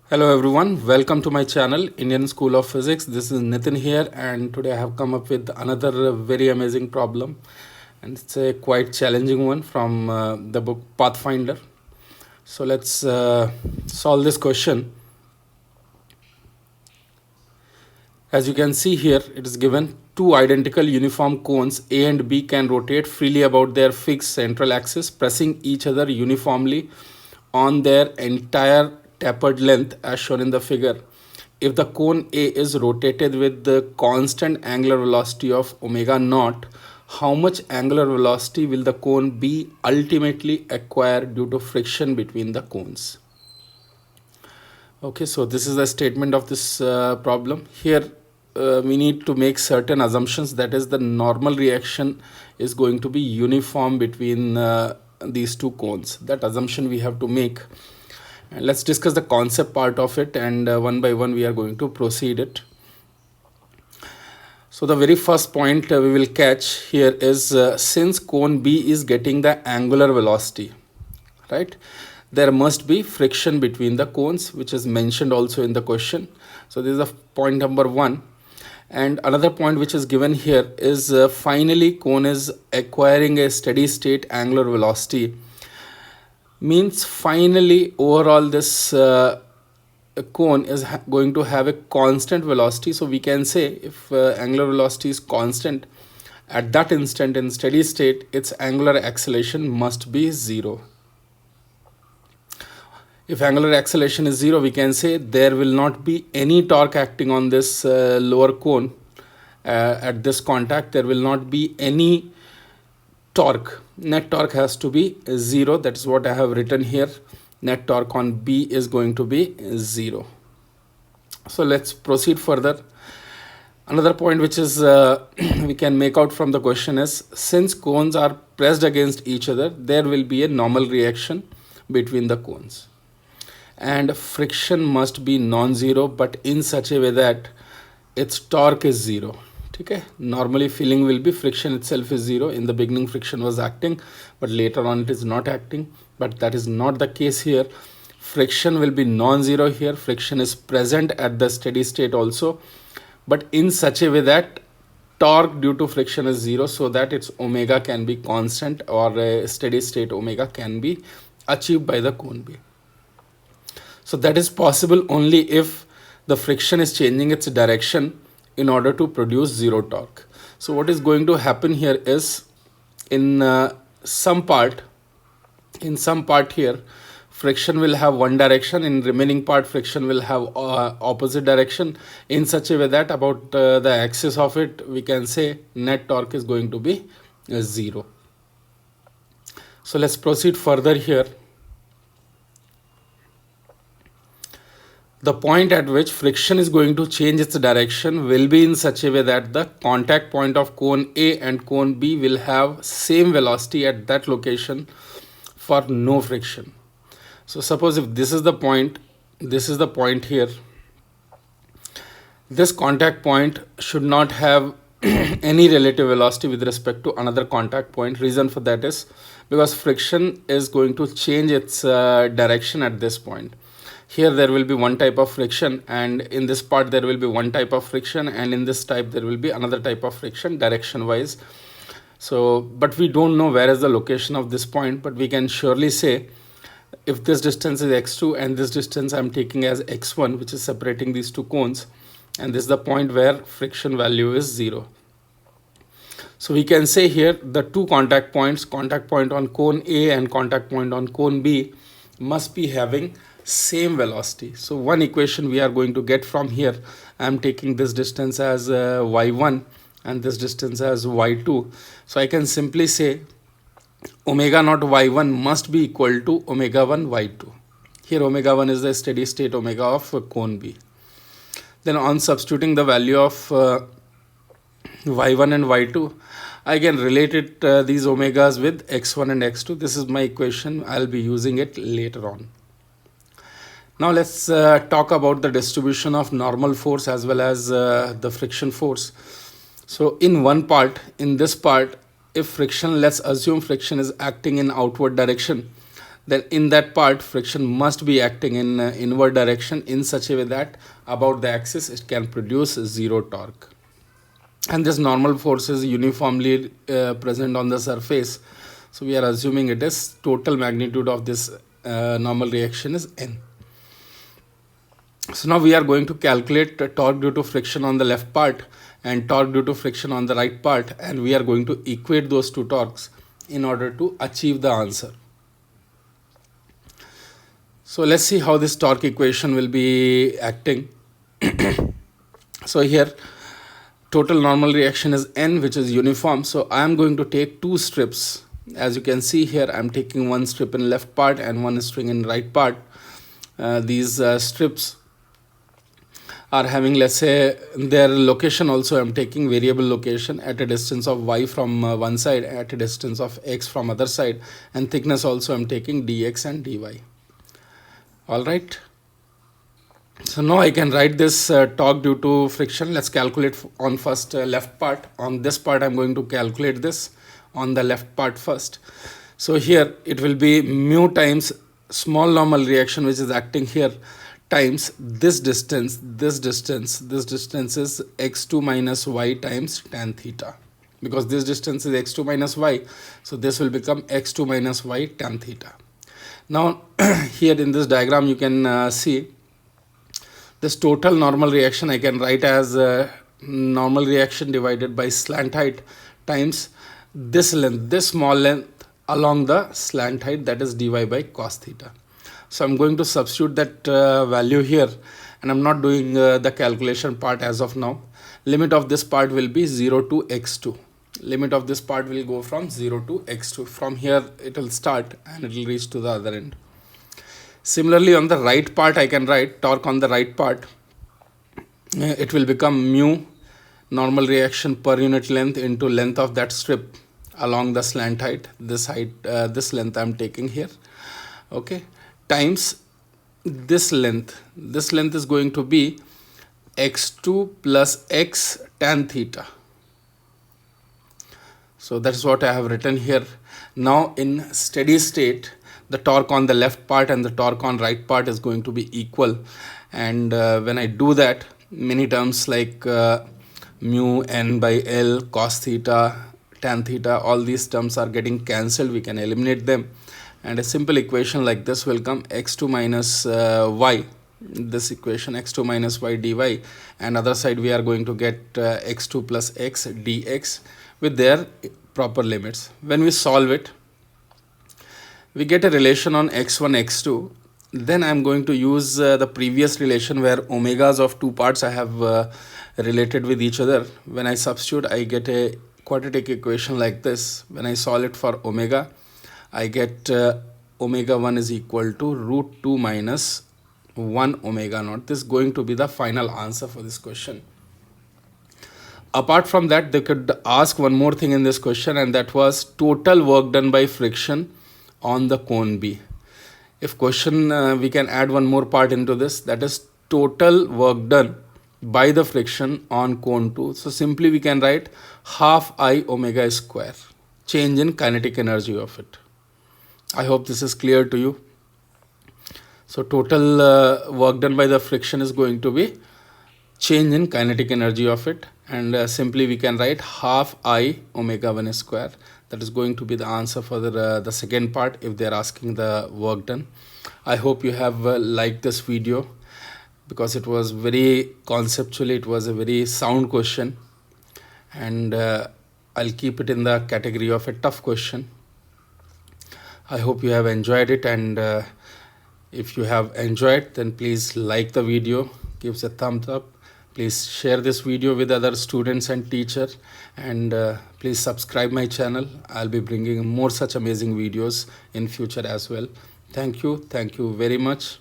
Hello everyone, welcome to my channel Indian School of Physics. This is Nitin here, and today I have come up with another very amazing problem, and it's a quite challenging one from the book Pathfinder. So let's solve this question. As you can see here, it is given two identical uniform cones A and B can rotate freely about their fixed central axis, pressing each other uniformly on their entire tapered length as shown in the figure. If the cone A is rotated with the constant angular velocity of omega naught, how much angular velocity will the cone B ultimately acquire due to friction between the cones? Okay, so this is the statement of this problem. Here we need to make certain assumptions, that is the normal reaction is going to be uniform between these two cones. That assumption we have to make. And let's discuss the concept part of it, and one by one we are going to proceed it. So the very first point we will catch here is since cone B is getting the angular velocity, right? There must be friction between the cones, which is mentioned also in the question. So this is a point number one. And another point which is given here is finally cone is acquiring a steady state angular velocity. Means finally overall this cone is going to have a constant velocity. So we can say if angular velocity is constant, at that instant in steady state its angular acceleration must be 0. If angular acceleration is 0, we can say there will not be any torque acting on this lower cone at this contact. There will not be any torque. Net torque has to be 0. That is what I have written here. Net torque on B is going to be 0. So let's proceed further. Another point which is we can make out from the question is since cones are pressed against each other, there will be a normal reaction between the cones. And friction must be non-zero, but in such a way that its torque is 0. Okay, normally feeling will be friction itself is 0. In the beginning friction was acting, but later on it is not acting. But that is not the case here. Friction will be non-zero here. Friction is present at the steady state also, but in such a way that torque due to friction is 0, so that its omega can be constant, or a steady state omega can be achieved by the cone B. So that is possible only if the friction is changing its direction in order to produce 0 torque. So what is going to happen here is in some part here friction will have one direction, in remaining part friction will have opposite direction, in such a way that about the axis of it we can say net torque is going to be 0. So let's proceed further here. The point at which friction is going to change its direction will be in such a way that the contact point of cone A and cone B will have same velocity at that location for no friction. So suppose if this is the point here, this contact point should not have any relative velocity with respect to another contact point. Reason for that is because friction is going to change its direction at this point. Here there will be one type of friction, and in this part there will be one type of friction, and in this type there will be another type of friction direction wise. So but we don't know where is the location of this point, but we can surely say if this distance is x2 and this distance I'm taking as x1, which is separating these two cones, and this is the point where friction value is 0. So we can say here the two contact points, contact point on cone A and contact point on cone B, must be having same velocity. So one equation we are going to get from here, I am taking this distance as y1 and this distance as y2. So I can simply say omega naught y1 must be equal to omega 1 y2. Here omega 1 is the steady state omega of cone B. Then on substituting the value of y1 and y2, I can relate it these omegas with x1 and x2. This is my equation. I'll be using it later on. Now let's talk about the distribution of normal force as well as the friction force. So in this part, if friction, let's assume friction is acting in outward direction, then in that part friction must be acting in inward direction in such a way that about the axis it can produce zero torque. And this normal force is uniformly present on the surface, so we are assuming it is total magnitude of this normal reaction is n. So now we are going to calculate torque due to friction on the left part and torque due to friction on the right part, and we are going to equate those two torques in order to achieve the answer. So let's see how this torque equation will be acting. So here total normal reaction is n, which is uniform, so I am going to take two strips. As you can see here, I am taking one strip in left part and one strip in right part. These strips are having, let's say, their location also I am taking variable location at a distance of y from one side, at a distance of x from other side, and thickness also I am taking dx and dy. Alright. So now I can write this torque due to friction. Let's calculate on first left part. On this part I'm going to calculate this on the left part first. So here it will be mu times small normal reaction which is acting here times this distance is x2 minus y times tan theta. Because this distance is x2 minus y, so this will become x2 minus y tan theta. Now here in this diagram you can see this total normal reaction I can write as normal reaction divided by slant height times this length, this small length along the slant height, that is dy by cos theta. So I'm going to substitute that value here, and I'm not doing the calculation part as of now. Limit of this part will be 0 to x2. Limit of this part will go from 0 to x2. From here it will start and it will reach to the other end. Similarly, on the right part I can write torque on the right part. It will become mu normal reaction per unit length into length of that strip along the slant height. This length I am taking here. Okay. Times this length. This length is going to be x2 plus x tan theta. So that is what I have written here. Now in steady state, the torque on the left part and the torque on right part is going to be equal. And when I do that, many terms like mu n by L, cos theta, tan theta, all these terms are getting cancelled. We can eliminate them. And a simple equation like this will come x2 minus y, this equation x2 minus y dy, and other side we are going to get x2 plus x dx with their proper limits. When we solve it, we get a relation on x1, x2. Then I am going to use the previous relation where omegas of two parts I have related with each other. When I substitute, I get a quadratic equation like this. When I solve it for omega, I get omega 1 is equal to root 2 minus 1 omega naught. This is going to be the final answer for this question. Apart from that, they could ask one more thing in this question, and that was total work done by friction on the cone B. If question, we can add one more part into this, that is total work done by the friction on cone 2. So simply we can write half I omega square, change in kinetic energy of it. I hope this is clear to you. So total work done by the friction is going to be change in kinetic energy of it, and simply we can write half I omega 1 square. That is going to be the answer for the second part if they are asking the work done. I hope you have liked this video, because it was very conceptually, it was a very sound question, and I'll keep it in the category of a tough question. I hope you have enjoyed it, and if you have enjoyed, then please like the video, give a thumbs up, please share this video with other students and teachers, and please subscribe my channel. I'll be bringing more such amazing videos in future as well. Thank you very much.